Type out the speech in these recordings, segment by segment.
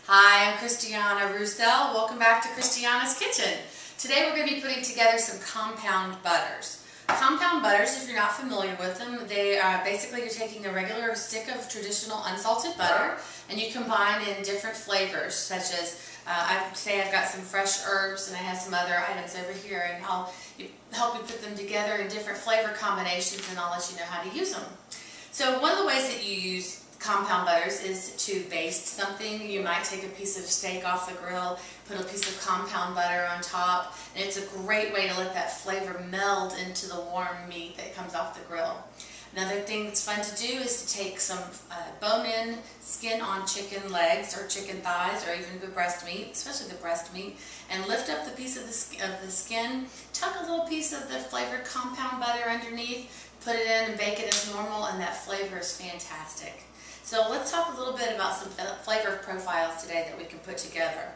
Hi, I'm Christiana Roussel. Welcome back to Christiana's Kitchen. Today we're going to be putting together some compound butters. Compound butters, if you're not familiar with them, they are basically you're taking a regular stick of traditional unsalted butter and you combine in different flavors, such as today I've got some fresh herbs and I have some other items over here, and I'll help you put them together in different flavor combinations, and I'll let you know how to use them. So one of the ways that you use compound butters is to baste something. You might take a piece of steak off the grill, put a piece of compound butter on top, and it's a great way to let that flavor meld into the warm meat that comes off the grill. Another thing that's fun to do is to take some bone-in, skin-on chicken legs or chicken thighs, or even the breast meat, especially the breast meat, and lift up the piece of the skin, tuck a little piece of the flavored compound butter underneath, put it in and bake it as normal, and that flavor is fantastic. So let's talk a little bit about some flavor profiles today that we can put together.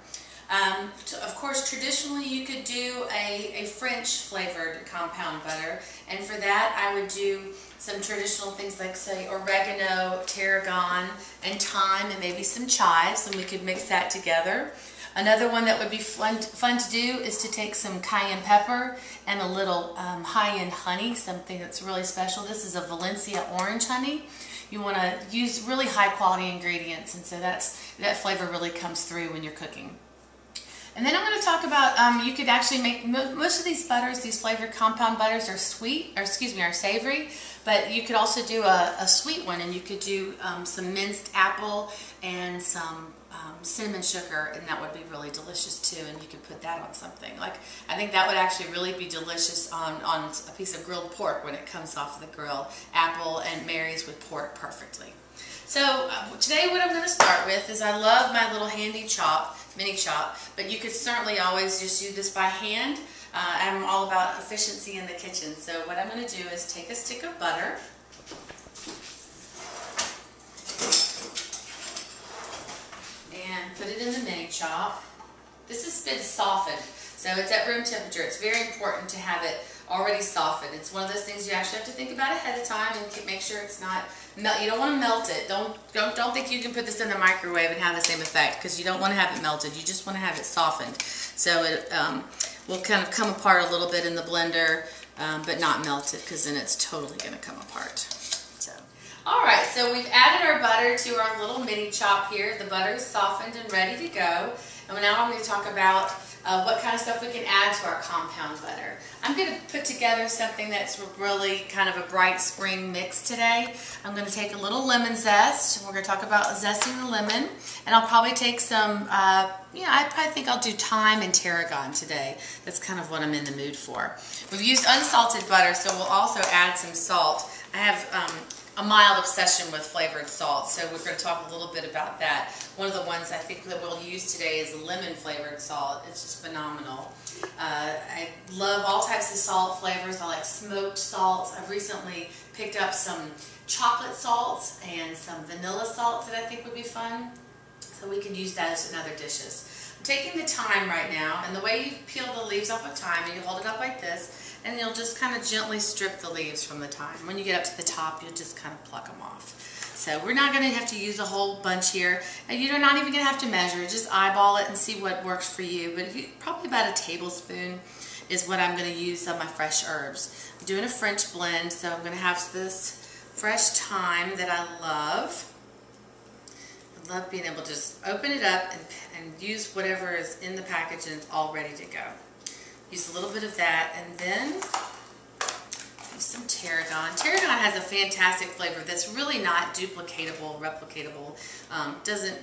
Of course, traditionally you could do a French flavored compound butter, and for that I would do some traditional things like, say, oregano, tarragon, and thyme, and maybe some chives, and we could mix that together. Another one that would be fun to do is to take some cayenne pepper and a little high-end honey, something that's really special. This is a Valencia orange honey. You want to use really high quality ingredients, and so that flavor really comes through when you're cooking. And then I'm going to talk about, you could actually make, most of these butters, these flavored compound butters are sweet, or excuse me, are savory, but you could also do a sweet one, and you could do some minced apple and some cinnamon sugar, and that would be really delicious too, and you could put that on something. Like, I think that would actually really be delicious on a piece of grilled pork when it comes off the grill. Apple and marries with pork perfectly. So today what I'm going to start with is, I love my little handy chop, mini chop, but you could certainly always just do this by hand. I'm all about efficiency in the kitchen. So what I'm going to do is take a stick of butter, and put it in the mini chop. This has been softened, so it's at room temperature. It's very important to have it already softened. It's one of those things you actually have to think about ahead of time and make sure it's not melt. You don't want to melt it. Don't think you can put this in the microwave and have the same effect, because you don't want to have it melted. You just want to have it softened, so it will kind of come apart a little bit in the blender, but not melted, because then it's totally going to come apart. Alright, so we've added our butter to our little mini chop here. The butter is softened and ready to go. And now I'm going to talk about what kind of stuff we can add to our compound butter. I'm going to put together something that's really kind of a bright spring mix today. I'm going to take a little lemon zest, and we're going to talk about zesting the lemon. And I'll probably take some, I probably think I'll do thyme and tarragon today. That's kind of what I'm in the mood for. We've used unsalted butter, so we'll also add some salt. I have a mild obsession with flavored salt, so we're going to talk a little bit about that. One of the ones I think that we'll use today is lemon flavored salt. It's just phenomenal. I love all types of salt flavors. I like smoked salts. I've recently picked up some chocolate salts and some vanilla salts that I think would be fun, so we can use those in other dishes. I'm taking the thyme right now, and the way you peel the leaves off of thyme, and you hold it up like this, and you'll just kind of gently strip the leaves from the thyme. When you get up to the top, you'll just kind of pluck them off. So we're not going to have to use a whole bunch here, and you're not even going to have to measure. Just eyeball it and see what works for you. But probably about a tablespoon is what I'm going to use on my fresh herbs. I'm doing a French blend, so I'm going to have this fresh thyme that I love. I love being able to just open it up and use whatever is in the package, and it's all ready to go. Use a little bit of that, and then use some tarragon. Tarragon has a fantastic flavor that's really not duplicatable, replicatable.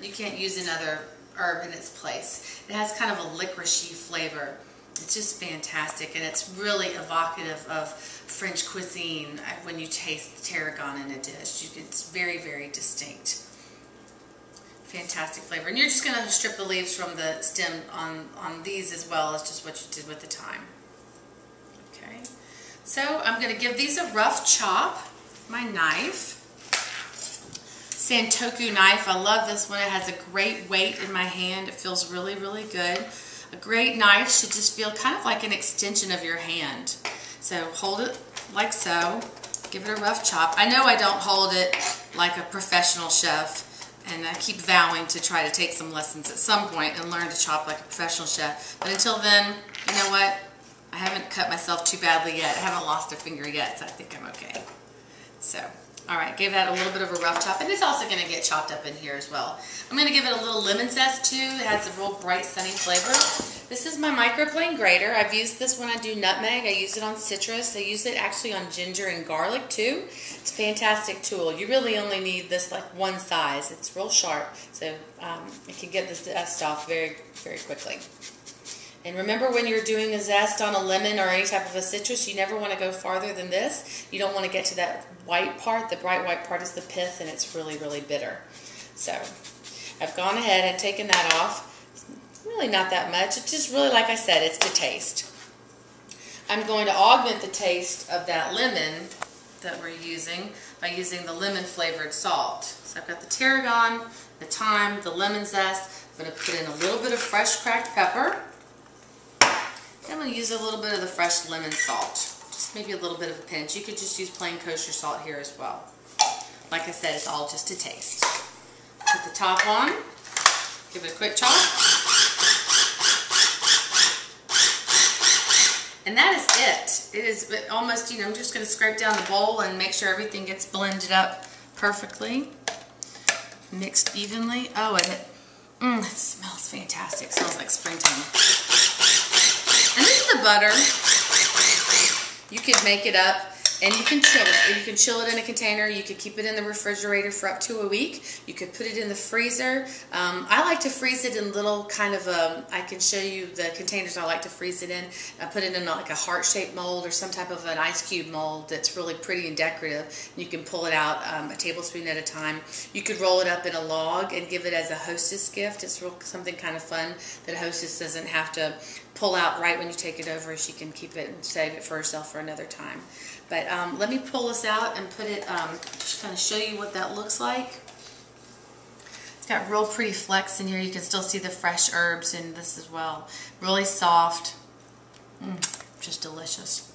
You can't use another herb in its place. It has kind of a licoricey flavor. It's just fantastic, and it's really evocative of French cuisine when you taste tarragon in a dish. It's very, very distinct. Fantastic flavor. And you're just going to strip the leaves from the stem on these, as well as just what you did with the thyme. Okay, so I'm going to give these a rough chop. My knife, Santoku knife. I love this one. It has a great weight in my hand. It feels really, really good. A great knife should just feel kind of like an extension of your hand. So hold it like so. Give it a rough chop. I know I don't hold it like a professional chef, And I keep vowing to try to take some lessons at some point and learn to chop like a professional chef. But until then, you know what? I haven't cut myself too badly yet. I haven't lost a finger yet, so I think I'm okay. So, all right, gave that a little bit of a rough chop, and it's also going to get chopped up in here as well. I'm going to give it a little lemon zest too. It has a real bright, sunny flavor. This is my microplane grater. I've used this when I do nutmeg. I use it on citrus. I use it actually on ginger and garlic too. It's a fantastic tool. You really only need this like one size. It's real sharp, so it can get the zest off very, very quickly. And remember, when you're doing a zest on a lemon or any type of a citrus, you never want to go farther than this. You don't want to get to that white part. The bright white part is the pith, and it's really, really bitter. So I've gone ahead and taken that off. Really not that much. It's just really, like I said, it's to taste. I'm going to augment the taste of that lemon that we're using by using the lemon flavored salt. So I've got the tarragon, the thyme, the lemon zest. I'm going to put in a little bit of fresh cracked pepper. I'm going to use a little bit of the fresh lemon salt, just maybe a little bit of a pinch. You could just use plain kosher salt here as well. Like I said, it's all just to taste. Put the top on, give it a quick chop. And that is it. It is almost, you know, I'm just going to scrape down the bowl and make sure everything gets blended up perfectly, mixed evenly. Oh, and it smells fantastic. It smells like springtime. And this is the butter. You could make it up and you can chill it. You can chill it in a container. You could keep it in the refrigerator for up to a week. You could put it in the freezer. I like to freeze it in little kind of I can show you the containers I like to freeze it in. I put it in like a heart-shaped mold or some type of an ice cube mold that's really pretty and decorative. You can pull it out a tablespoon at a time. You could roll it up in a log and give it as a hostess gift. It's something kind of fun that a hostess doesn't have to pull out right when you take it over. She can keep it and save it for herself for another time. But let me pull this out and put it, just kind of show you what that looks like. It's got real pretty flecks in here. You can still see the fresh herbs in this as well. Really soft. Just delicious.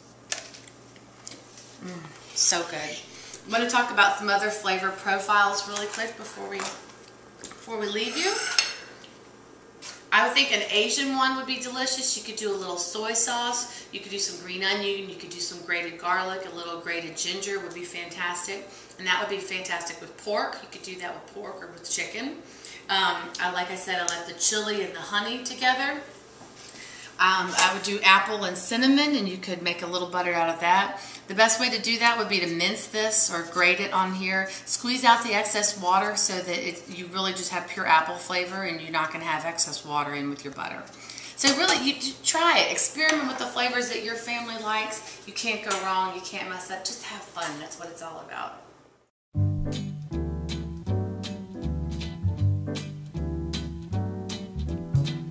So good. I'm going to talk about some other flavor profiles really quick before we leave you. I would think an Asian one would be delicious. You could do a little soy sauce. You could do some green onion. You could do some grated garlic. A little grated ginger would be fantastic. And that would be fantastic with pork. You could do that with pork or with chicken. Like I said, I like the chili and the honey together. I would do apple and cinnamon, and you could make a little butter out of that. The best way to do that would be to mince this or grate it on here. Squeeze out the excess water so that you really just have pure apple flavor, and you're not going to have excess water in with your butter. So really, you try it. Experiment with the flavors that your family likes. You can't go wrong. You can't mess up. Just have fun. That's what it's all about.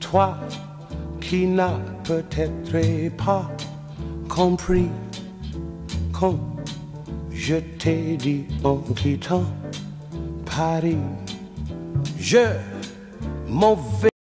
Toi qui n'as peut-être pas compris quand je t'ai dit en quittant Paris, je m'en vais.